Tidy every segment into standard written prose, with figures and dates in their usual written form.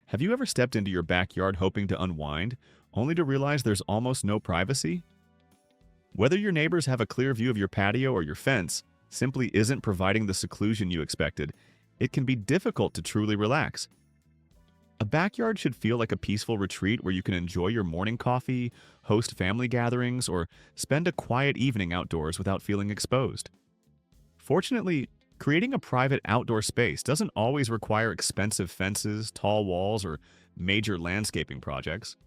Have you ever stepped into your backyard hoping to unwind, only to realize there's almost no privacy? Whether your neighbors have a clear view of your patio or your fence simply isn't providing the seclusion you expected, it can be difficult to truly relax. A backyard should feel like a peaceful retreat where you can enjoy your morning coffee, host family gatherings, or spend a quiet evening outdoors without feeling exposed. Fortunately, creating a private outdoor space doesn't always require expensive fences, tall walls, or major landscaping projects.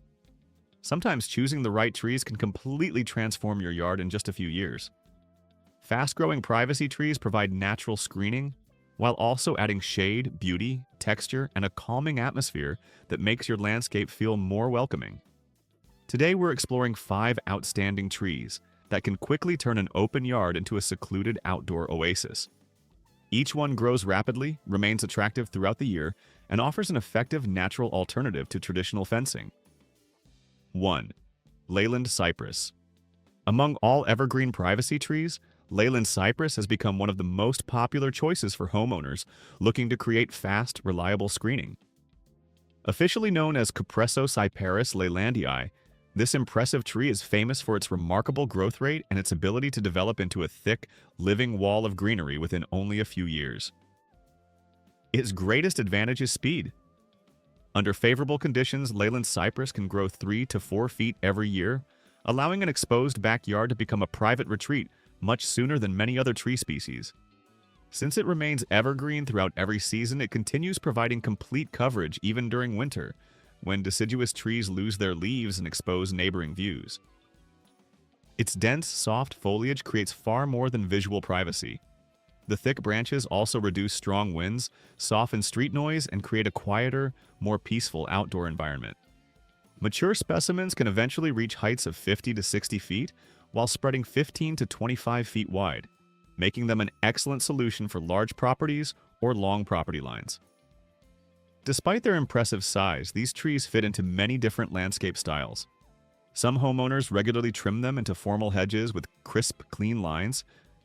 Sometimes choosing the right trees can completely transform your yard in just a few years. Fast-growing privacy trees provide natural screening, while also adding shade, beauty, texture, and a calming atmosphere that makes your landscape feel more welcoming. Today we're exploring 5 outstanding trees that can quickly turn an open yard into a secluded outdoor oasis. Each one grows rapidly, remains attractive throughout the year, and offers an effective natural alternative to traditional fencing. 1. Leyland cypress. Among all evergreen privacy trees, leyland cypress has become one of the most popular choices for homeowners looking to create fast, reliable screening. Officially known as Cypress leylandii, this impressive tree is famous for its remarkable growth rate and its ability to develop into a thick, living wall of greenery within only a few years. Its greatest advantage is speed. Under favorable conditions, leyland cypress can grow 3 to 4 feet every year, allowing an exposed backyard to become a private retreat much sooner than many other tree species. Since it remains evergreen throughout every season, it continues providing complete coverage even during winter, when deciduous trees lose their leaves and expose neighboring views. Its dense, soft foliage creates far more than visual privacy. The thick branches also reduce strong winds, soften street noise, and create a quieter, more peaceful outdoor environment. Mature specimens can eventually reach heights of 50 to 60 feet, while spreading 15 to 25 feet wide, making them an excellent solution for large properties or long property lines. Despite their impressive size, these trees fit into many different landscape styles. Some homeowners regularly trim them into formal hedges with crisp, clean lines,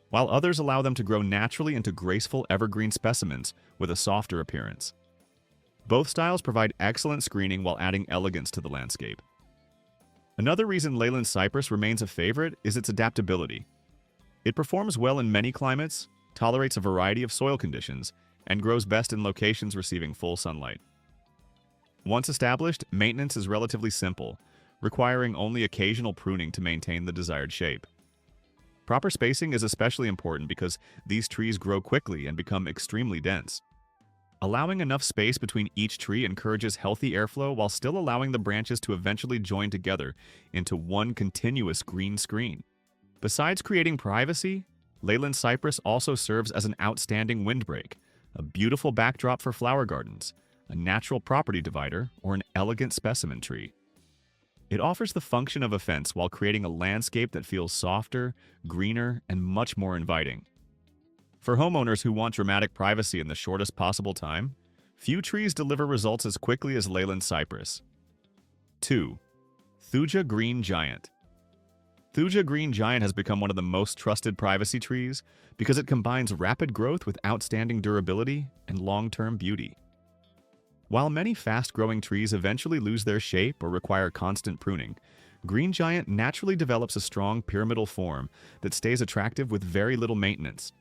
while others allow them to grow naturally into graceful evergreen specimens with a softer appearance. Both styles provide excellent screening while adding elegance to the landscape. Another reason leyland cypress remains a favorite is its adaptability. It performs well in many climates, tolerates a variety of soil conditions, and grows best in locations receiving full sunlight. Once established, maintenance is relatively simple, requiring only occasional pruning to maintain the desired shape. Proper spacing is especially important because these trees grow quickly and become extremely dense. Allowing enough space between each tree encourages healthy airflow while still allowing the branches to eventually join together into one continuous green screen. Besides creating privacy, leyland cypress also serves as an outstanding windbreak, a beautiful backdrop for flower gardens, a natural property divider, or an elegant specimen tree. It offers the function of a fence while creating a landscape that feels softer, greener, and much more inviting. For homeowners who want dramatic privacy in the shortest possible time, few trees deliver results as quickly as leyland cypress. 2. Thuja green giant. Thuja green giant has become one of the most trusted privacy trees because it combines rapid growth with outstanding durability and long-term beauty. While many fast-growing trees eventually lose their shape or require constant pruning, green giant naturally develops a strong pyramidal form that stays attractive with very little maintenance.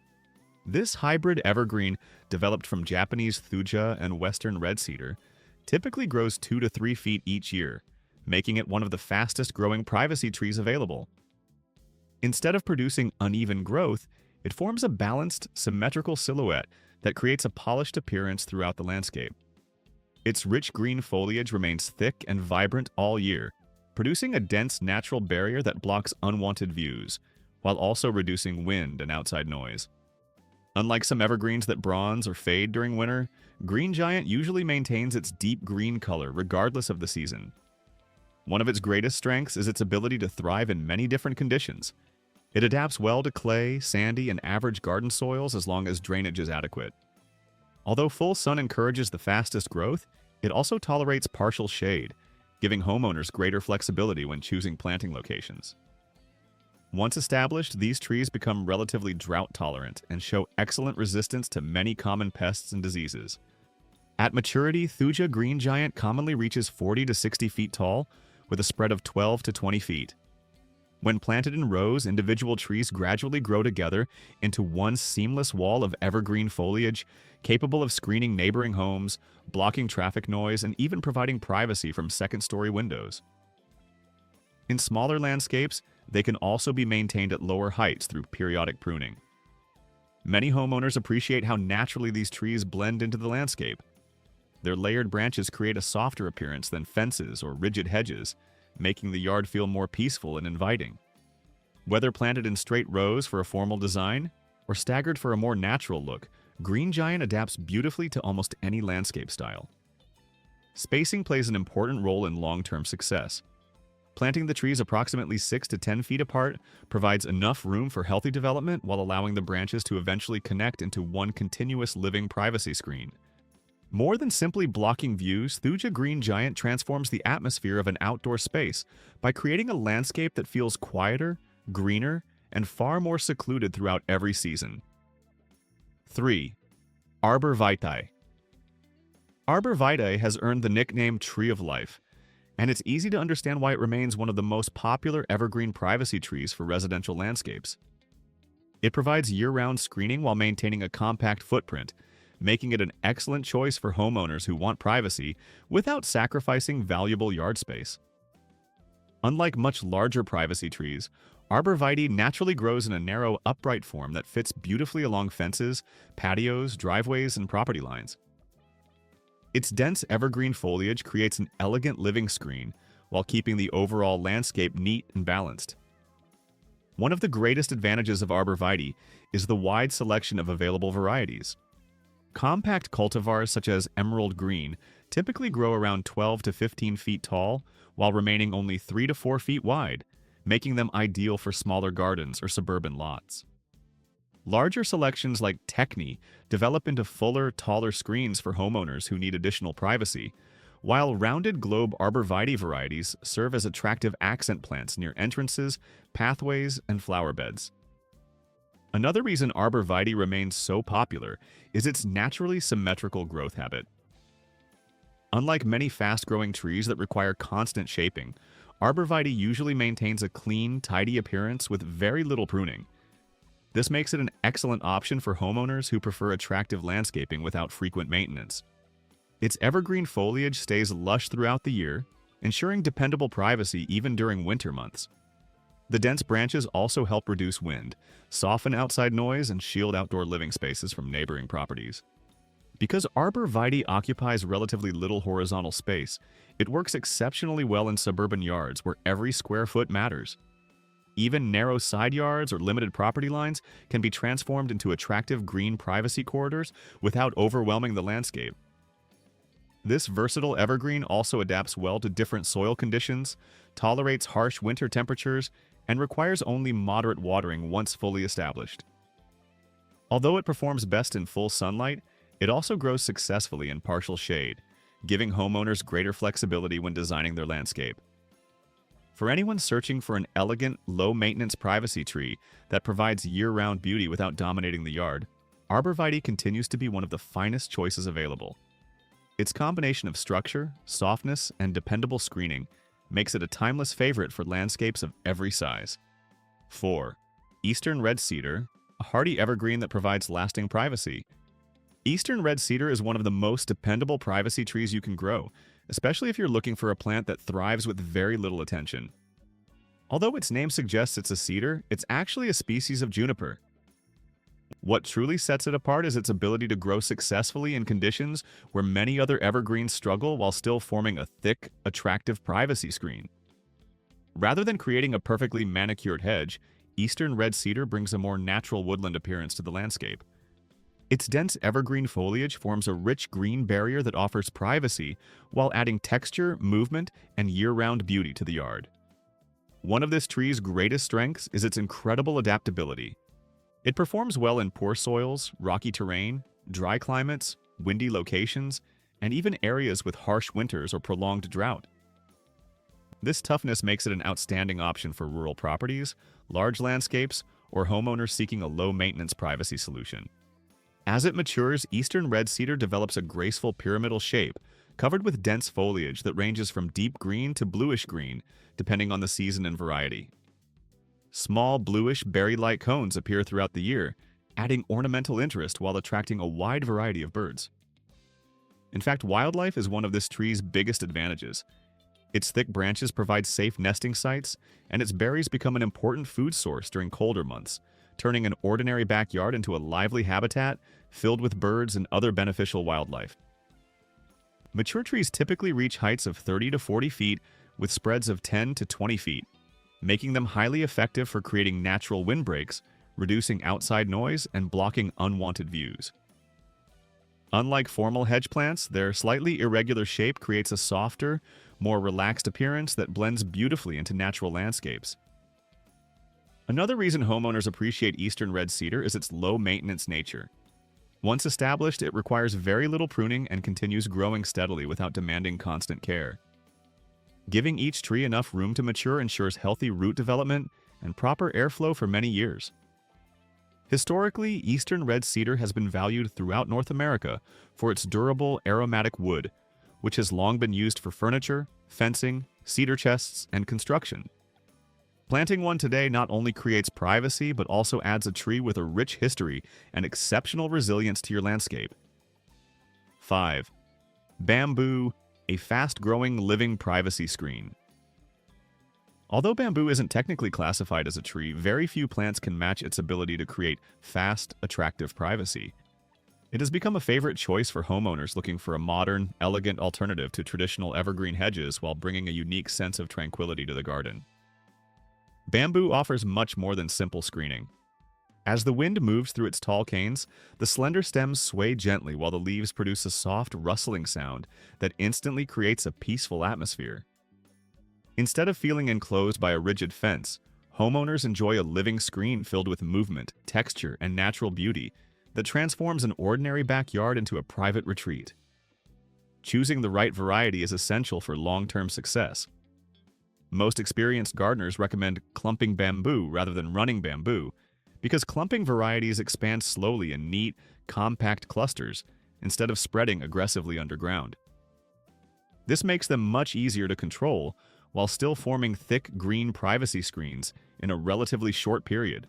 This hybrid evergreen, developed from Japanese thuja and western red cedar, typically grows 2 to 3 feet each year, making it one of the fastest-growing privacy trees available. Instead of producing uneven growth, it forms a balanced, symmetrical silhouette that creates a polished appearance throughout the landscape. Its rich green foliage remains thick and vibrant all year, producing a dense natural barrier that blocks unwanted views, while also reducing wind and outside noise. Unlike some evergreens that bronze or fade during winter, green giant usually maintains its deep green color regardless of the season. One of its greatest strengths is its ability to thrive in many different conditions. It adapts well to clay, sandy, and average garden soils as long as drainage is adequate. Although full sun encourages the fastest growth, it also tolerates partial shade, giving homeowners greater flexibility when choosing planting locations. Once established, these trees become relatively drought-tolerant and show excellent resistance to many common pests and diseases. At maturity, Thuja green giant commonly reaches 40 to 60 feet tall, with a spread of 12 to 20 feet. When planted in rows, individual trees gradually grow together into one seamless wall of evergreen foliage, capable of screening neighboring homes, blocking traffic noise, and even providing privacy from second-story windows. In smaller landscapes, they can also be maintained at lower heights through periodic pruning. Many homeowners appreciate how naturally these trees blend into the landscape. Their layered branches create a softer appearance than fences or rigid hedges, making the yard feel more peaceful and inviting. Whether planted in straight rows for a formal design or staggered for a more natural look, green giant adapts beautifully to almost any landscape style. Spacing plays an important role in long-term success. Planting the trees approximately 6 to 10 feet apart provides enough room for healthy development while allowing the branches to eventually connect into one continuous living privacy screen. More than simply blocking views, Thuja green giant transforms the atmosphere of an outdoor space by creating a landscape that feels quieter, greener, and far more secluded throughout every season. 3. Arborvitae. Arborvitae has earned the nickname Tree of Life, and it's easy to understand why it remains one of the most popular evergreen privacy trees for residential landscapes. It provides year-round screening while maintaining a compact footprint, making it an excellent choice for homeowners who want privacy without sacrificing valuable yard space. Unlike much larger privacy trees, arborvitae naturally grows in a narrow, upright form that fits beautifully along fences, patios, driveways, and property lines. Its dense evergreen foliage creates an elegant living screen while keeping the overall landscape neat and balanced. One of the greatest advantages of arborvitae is the wide selection of available varieties. Compact cultivars such as emerald green typically grow around 12 to 15 feet tall while remaining only 3 to 4 feet wide, making them ideal for smaller gardens or suburban lots. Larger selections like Techni develop into fuller, taller screens for homeowners who need additional privacy, while rounded globe arborvitae varieties serve as attractive accent plants near entrances, pathways, and flower beds. Another reason arborvitae remains so popular is its naturally symmetrical growth habit. Unlike many fast-growing trees that require constant shaping, arborvitae usually maintains a clean, tidy appearance with very little pruning. This makes it an excellent option for homeowners who prefer attractive landscaping without frequent maintenance. Its evergreen foliage stays lush throughout the year, ensuring dependable privacy even during winter months. The dense branches also help reduce wind, soften outside noise, and shield outdoor living spaces from neighboring properties. Because arborvitae occupies relatively little horizontal space, it works exceptionally well in suburban yards where every square foot matters. Even narrow side yards or limited property lines can be transformed into attractive green privacy corridors without overwhelming the landscape. This versatile evergreen also adapts well to different soil conditions, tolerates harsh winter temperatures, and requires only moderate watering once fully established. Although it performs best in full sunlight, it also grows successfully in partial shade, giving homeowners greater flexibility when designing their landscape. For anyone searching for an elegant, low-maintenance privacy tree that provides year-round beauty without dominating the yard, arborvitae continues to be one of the finest choices available. Its combination of structure, softness, and dependable screening makes it a timeless favorite for landscapes of every size. 4. Eastern red cedar, a hardy evergreen that provides lasting privacy. Eastern red cedar is one of the most dependable privacy trees you can grow, especially if you're looking for a plant that thrives with very little attention. Although its name suggests it's a cedar, it's actually a species of juniper. What truly sets it apart is its ability to grow successfully in conditions where many other evergreens struggle while still forming a thick, attractive privacy screen. Rather than creating a perfectly manicured hedge, Eastern red cedar brings a more natural woodland appearance to the landscape. Its dense evergreen foliage forms a rich green barrier that offers privacy while adding texture, movement, and year-round beauty to the yard. One of this tree's greatest strengths is its incredible adaptability. It performs well in poor soils, rocky terrain, dry climates, windy locations, and even areas with harsh winters or prolonged drought. This toughness makes it an outstanding option for rural properties, large landscapes, or homeowners seeking a low-maintenance privacy solution. As it matures, eastern red cedar develops a graceful pyramidal shape, covered with dense foliage that ranges from deep green to bluish green, depending on the season and variety. Small bluish berry-like cones appear throughout the year, adding ornamental interest while attracting a wide variety of birds. In fact, wildlife is one of this tree's biggest advantages. Its thick branches provide safe nesting sites, and its berries become an important food source during colder months, turning an ordinary backyard into a lively habitat filled with birds and other beneficial wildlife. Mature trees typically reach heights of 30 to 40 feet with spreads of 10 to 20 feet, making them highly effective for creating natural windbreaks, reducing outside noise, and blocking unwanted views. Unlike formal hedge plants, their slightly irregular shape creates a softer, more relaxed appearance that blends beautifully into natural landscapes. Another reason homeowners appreciate eastern red cedar is its low-maintenance nature. Once established, it requires very little pruning and continues growing steadily without demanding constant care. Giving each tree enough room to mature ensures healthy root development and proper airflow for many years. Historically, eastern red cedar has been valued throughout North America for its durable, aromatic wood, which has long been used for furniture, fencing, cedar chests, and construction. Planting one today not only creates privacy, but also adds a tree with a rich history and exceptional resilience to your landscape. 5. Bamboo, a fast-growing living privacy screen. Although bamboo isn't technically classified as a tree, very few plants can match its ability to create fast, attractive privacy. It has become a favorite choice for homeowners looking for a modern, elegant alternative to traditional evergreen hedges while bringing a unique sense of tranquility to the garden. Bamboo offers much more than simple screening. As the wind moves through its tall canes, the slender stems sway gently while the leaves produce a soft, rustling sound that instantly creates a peaceful atmosphere. Instead of feeling enclosed by a rigid fence, homeowners enjoy a living screen filled with movement, texture, and natural beauty that transforms an ordinary backyard into a private retreat. Choosing the right variety is essential for long-term success. Most experienced gardeners recommend clumping bamboo rather than running bamboo because clumping varieties expand slowly in neat, compact clusters instead of spreading aggressively underground. This makes them much easier to control while still forming thick green privacy screens in a relatively short period.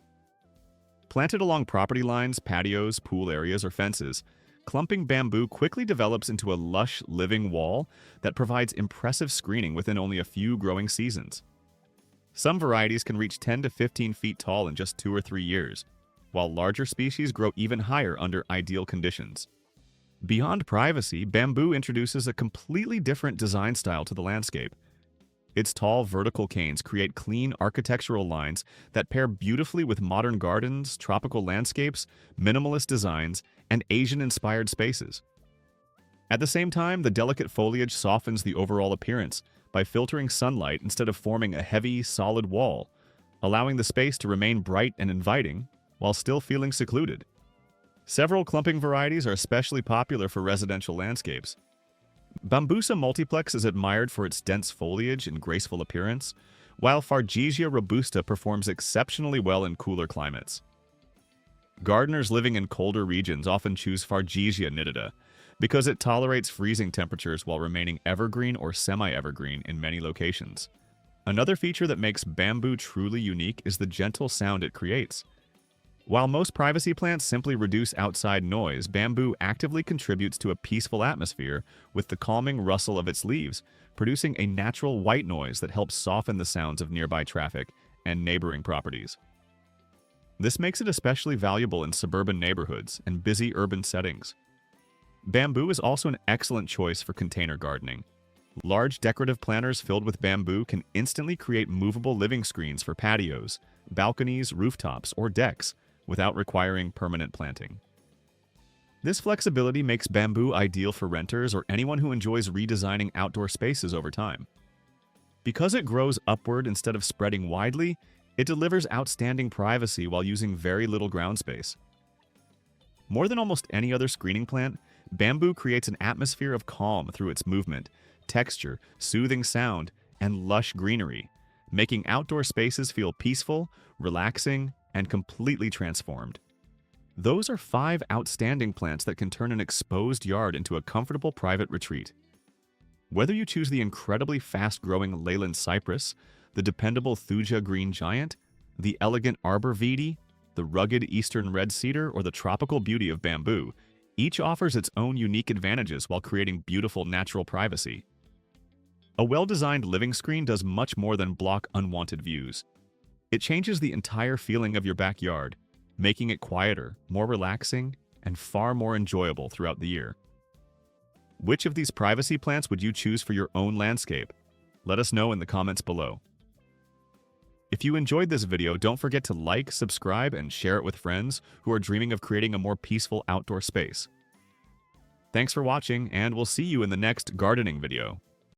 Planted along property lines, patios, pool areas, or fences, clumping bamboo quickly develops into a lush, living wall that provides impressive screening within only a few growing seasons. Some varieties can reach 10 to 15 feet tall in just 2 or 3 years, while larger species grow even higher under ideal conditions. Beyond privacy, bamboo introduces a completely different design style to the landscape. Its tall vertical canes create clean architectural lines that pair beautifully with modern gardens, tropical landscapes, minimalist designs, and Asian-inspired spaces. At the same time, the delicate foliage softens the overall appearance by filtering sunlight instead of forming a heavy, solid wall, allowing the space to remain bright and inviting while still feeling secluded. Several clumping varieties are especially popular for residential landscapes. Bambusa multiplex is admired for its dense foliage and graceful appearance, while Fargesia robusta performs exceptionally well in cooler climates. Gardeners living in colder regions often choose Fargesia nitida because it tolerates freezing temperatures while remaining evergreen or semi-evergreen in many locations. Another feature that makes bamboo truly unique is the gentle sound it creates. While most privacy plants simply reduce outside noise, bamboo actively contributes to a peaceful atmosphere with the calming rustle of its leaves, producing a natural white noise that helps soften the sounds of nearby traffic and neighboring properties. This makes it especially valuable in suburban neighborhoods and busy urban settings. Bamboo is also an excellent choice for container gardening. Large decorative planters filled with bamboo can instantly create movable living screens for patios, balconies, rooftops, or decks, without requiring permanent planting. This flexibility makes bamboo ideal for renters or anyone who enjoys redesigning outdoor spaces over time. Because it grows upward instead of spreading widely, it delivers outstanding privacy while using very little ground space. More than almost any other screening plant, bamboo creates an atmosphere of calm through its movement, texture, soothing sound, and lush greenery, making outdoor spaces feel peaceful, relaxing, and completely transformed. Those are 5 outstanding plants that can turn an exposed yard into a comfortable private retreat. Whether you choose the incredibly fast-growing leyland cypress, the dependable thuja green giant, the elegant arborvitae, the rugged eastern red cedar, or the tropical beauty of bamboo, each offers its own unique advantages while creating beautiful natural privacy. A well-designed living screen does much more than block unwanted views. It changes the entire feeling of your backyard, making it quieter, more relaxing, and far more enjoyable throughout the year. Which of these privacy plants would you choose for your own landscape? Let us know in the comments below. If you enjoyed this video, don't forget to like, subscribe, and share it with friends who are dreaming of creating a more peaceful outdoor space. Thanks for watching, and we'll see you in the next gardening video.